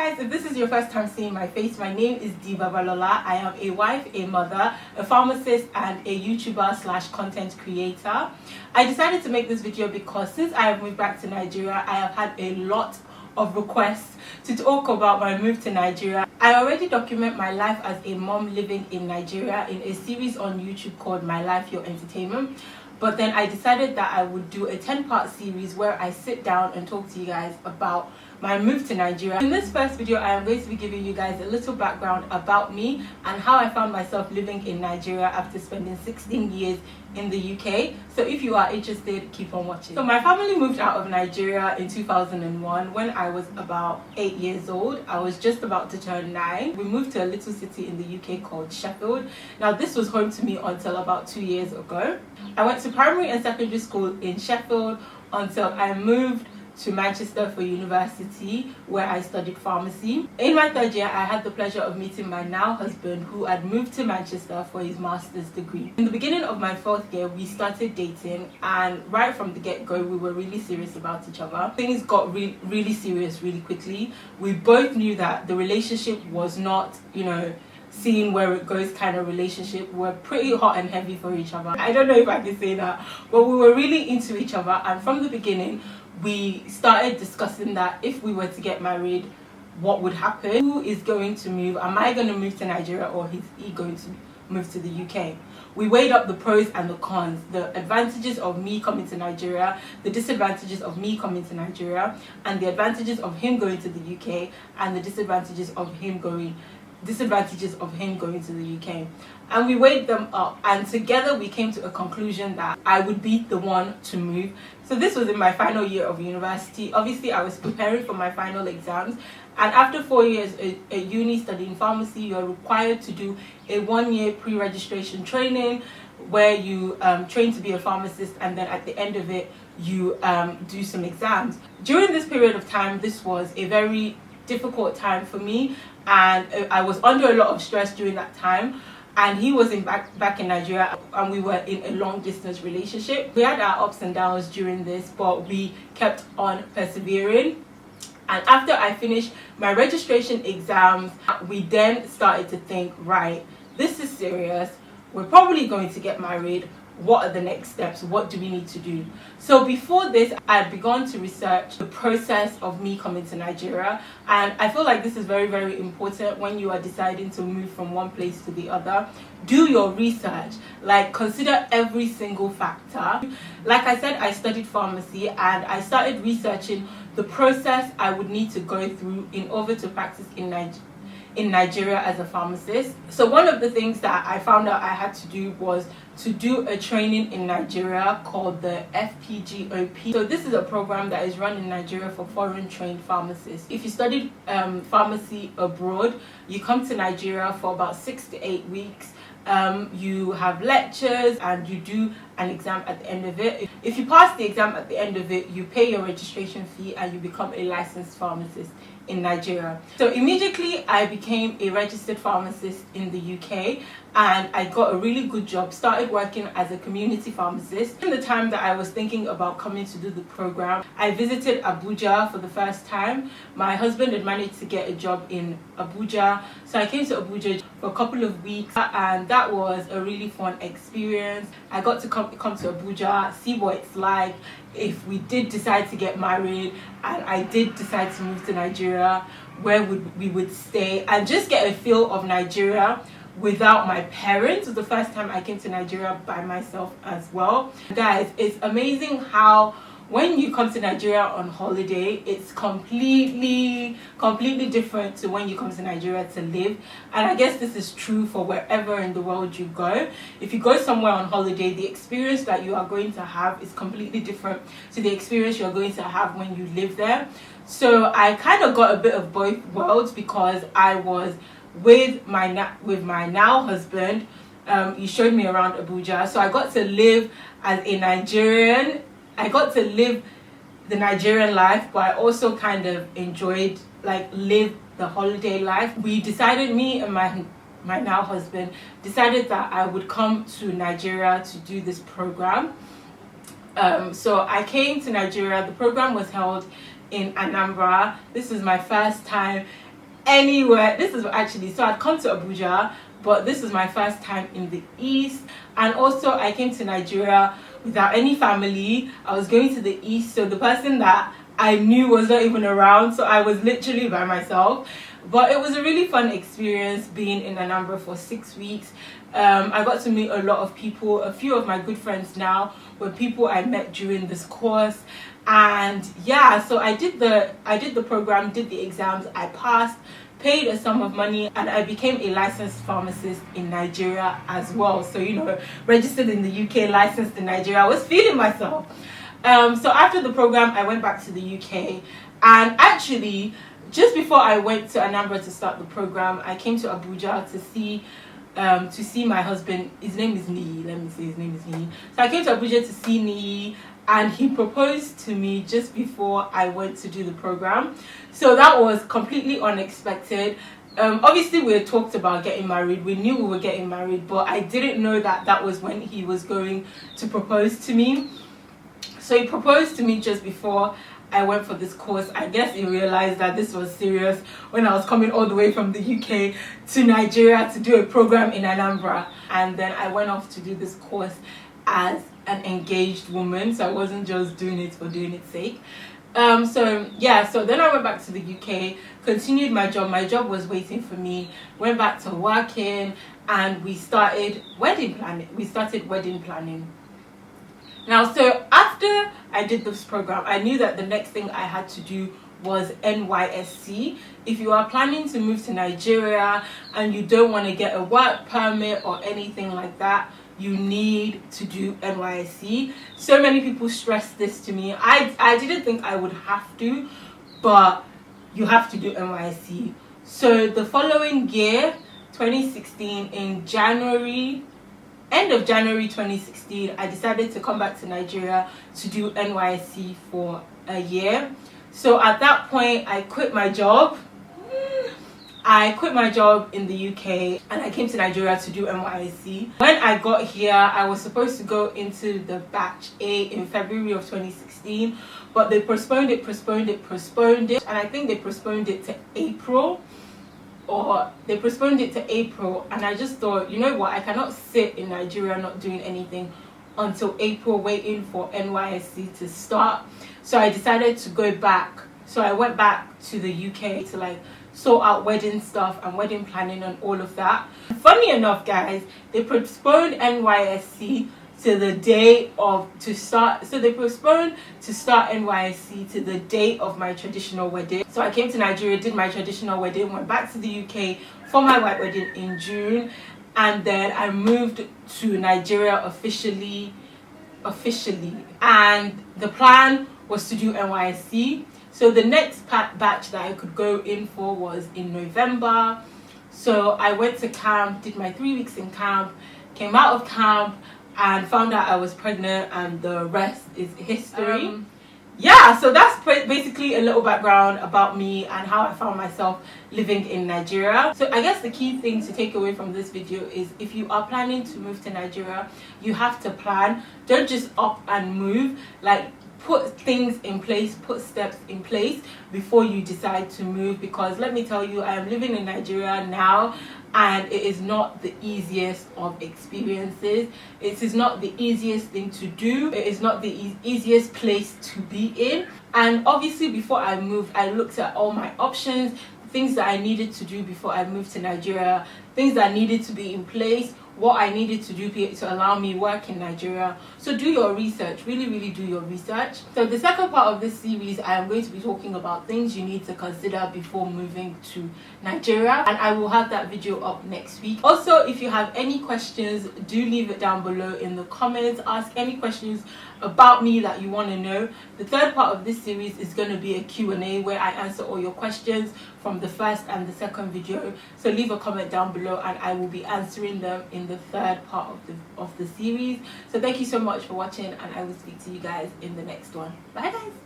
guys, if this is your first time seeing my face, my name is Deebabalola. I am a wife, a mother, a pharmacist, and a YouTuber slash content creator. I decided to make this video because since I have moved back to Nigeria, I have had a lot of requests to talk about my move to Nigeria. I already document my life as a mom living in Nigeria in a series on YouTube called My Life Your Entertainment. But then I decided that I would do a 10-part series where I sit down and talk to you guys about my move to Nigeria. In this first video, I am going to be giving you guys a little background about me and how I found myself living in Nigeria after spending 16 years in the UK. So if you are interested, keep on watching. So my family moved out of Nigeria in 2001 when I was about 8 years old. I was just about to turn 9. We moved to a little city in the UK called Sheffield. Now this was home to me until about 2 years ago. I went to primary and secondary school in Sheffield until I moved to Manchester for university, where I studied pharmacy. In my third year, I had the pleasure of meeting my now husband, who had moved to Manchester for his master's degree. In the beginning of my fourth year, we started dating, and right from the get-go, we were really serious about each other. Things got really serious really quickly. We both knew that the relationship was not, seeing where it goes kind of relationship. We're pretty hot and heavy for each other. I don't know if I can say that, but we were really into each other, and from the beginning we started discussing that if we were to get married, what would happen? Who is going to move? Am I going to move to Nigeria, or is he going to move to the UK? We weighed up the pros and the cons, the advantages of me coming to Nigeria, the disadvantages of me coming to Nigeria, and the advantages of him going to the UK, and the disadvantages of him going to the UK. And we weighed them up, and together we came to a conclusion that I would be the one to move. So this was in my final year of university. Obviously I was preparing for my final exams, and after 4 years at uni studying pharmacy, you're required to do a 1-year pre-registration training where you train to be a pharmacist, and then at the end of it you do some exams. During this period of time, this was a very difficult time for me, and I was under a lot of stress during that time, and he was back in Nigeria, and we were in a long distance relationship. We had our ups and downs during this, but we kept on persevering. And after I finished my registration exams, we then started to think, right, this is serious, we're probably going to get married. What are the next steps? What do we need to do? So before this, I had begun to research the process of me coming to Nigeria, and I feel like this is very, very important when you are deciding to move from one place to the other. Do your research, like consider every single factor. Like I said, I studied pharmacy, and I started researching the process I would need to go through in order to practice in Nigeria as a pharmacist. So one of the things that I found out I had to do was to do a training in Nigeria called the FPGOP. So this is a program that is run in Nigeria for foreign trained pharmacists. If you studied pharmacy abroad, you come to Nigeria for about 6 to 8 weeks. You have lectures, and you do an exam at the end of it. If you pass the exam at the end of it, you pay your registration fee and you become a licensed pharmacist in Nigeria. So immediately I became a registered pharmacist in the UK, and I got a really good job, started working as a community pharmacist. In the time that I was thinking about coming to do the program, I visited Abuja for the first time. My husband had managed to get a job in Abuja, so I came to Abuja for a couple of weeks, and that was a really fun experience. I got to come to Abuja, see what it's like if we did decide to get married and I did decide to move to Nigeria, where we would stay, and just get a feel of Nigeria without my parents. It was the first time I came to Nigeria by myself as well. Guys, it's amazing how when you come to Nigeria on holiday, it's completely different to when you come to Nigeria to live. And I guess this is true for wherever in the world you go. If you go somewhere on holiday, the experience that you are going to have is completely different to the experience you're going to have when you live there. So I kind of got a bit of both worlds, because I was with my now husband. He showed me around Abuja, so I got to live as a Nigerian. I got to live the Nigerian life, but I also kind of enjoyed live the holiday life. We decided, me and my now husband decided that I would come to Nigeria to do this program. So I came to Nigeria. The program was held in Anambra. This is my first time anywhere. This is actually, so I'd come to Abuja, but this was my first time in the East. And also I came to Nigeria without any family. I was going to the East, so the person that I knew was not even around, so I was literally by myself. But it was a really fun experience being in Anambra for 6 weeks. I got to meet a lot of people. A few of my good friends now were people I met during this course. And yeah, so I did the program, did the exams, I passed, paid a sum of money, and I became a licensed pharmacist in Nigeria as well. So, you know, registered in the UK, licensed in Nigeria. I was feeling myself. So after the program, I went back to the UK, and actually just before I went to Anambra to start the program, I came to Abuja to see my husband. His name is Niyi. Let me say his name is Niyi. So I came to Abuja to see Niyi, and he proposed to me just before I went to do the program. So that was completely unexpected. Obviously we had talked about getting married. We knew we were getting married, but I didn't know that that was when he was going to propose to me. So he proposed to me just before I went for this course. I guess he realized that this was serious when I was coming all the way from the UK to Nigeria to do a program in Anambra. And then I went off to do this course as an engaged woman, so I wasn't just doing it for doing its sake. So then I went back to the UK, continued my job. My job was waiting for me, went back to working, and we started wedding planning. Now, so after I did this program, I knew that the next thing I had to do was NYSC. If you are planning to move to Nigeria and you don't want to get a work permit or anything like that, you need to do NYSC. So many people stress this to me. I didn't think I would have to, but you have to do NYSC. So the following year, 2016, in January, end of January 2016, I decided to come back to Nigeria to do NYSC for a year. So at that point, I quit my job. I quit my job in the UK and I came to Nigeria to do NYSC. When I got here, I was supposed to go into the batch A in February of 2016, but they postponed it, and I think they postponed it to April. And I just thought, you know what, I cannot sit in Nigeria not doing anything until April waiting for NYSC to start. So I decided to go back. So I went back to the UK to sort out wedding stuff and wedding planning and all of that. Funny enough, guys, they postponed NYSC to the day to start NYSC to the day of my traditional wedding. So I came to Nigeria, did my traditional wedding, went back to the UK for my white wedding in June, and then I moved to Nigeria officially, and the plan was to do NYSC. So the next batch that I could go in for was in November. So I went to camp, did my 3 weeks in camp, came out of camp and found out I was pregnant, and the rest is history. Yeah, so that's basically a little background about me and how I found myself living in Nigeria. So I guess the key thing to take away from this video is, if you are planning to move to Nigeria, you have to plan. Don't just up and move. Put things in place, put steps in place before you decide to move, because let me tell you, I am living in Nigeria now and it is not the easiest of experiences. It is not the easiest thing to do. It is not the easiest place to be in. And obviously before I moved, I looked at all my options, things that I needed to do before I moved to Nigeria, things that needed to be in place, what I needed to do to allow me work in Nigeria. So do your research, really do your research. So the second part of this series, I am going to be talking about things you need to consider before moving to Nigeria, and I will have that video up next week. Also, if you have any questions, do leave it down below in the comments. Ask any questions about me that you want to know. The third part of this series is going to be a Q&A where I answer all your questions from the first and the second video. So leave a comment down below and I will be answering them in the third part of the series. So thank you so much for watching, and I will speak to you guys in the next one. Bye guys.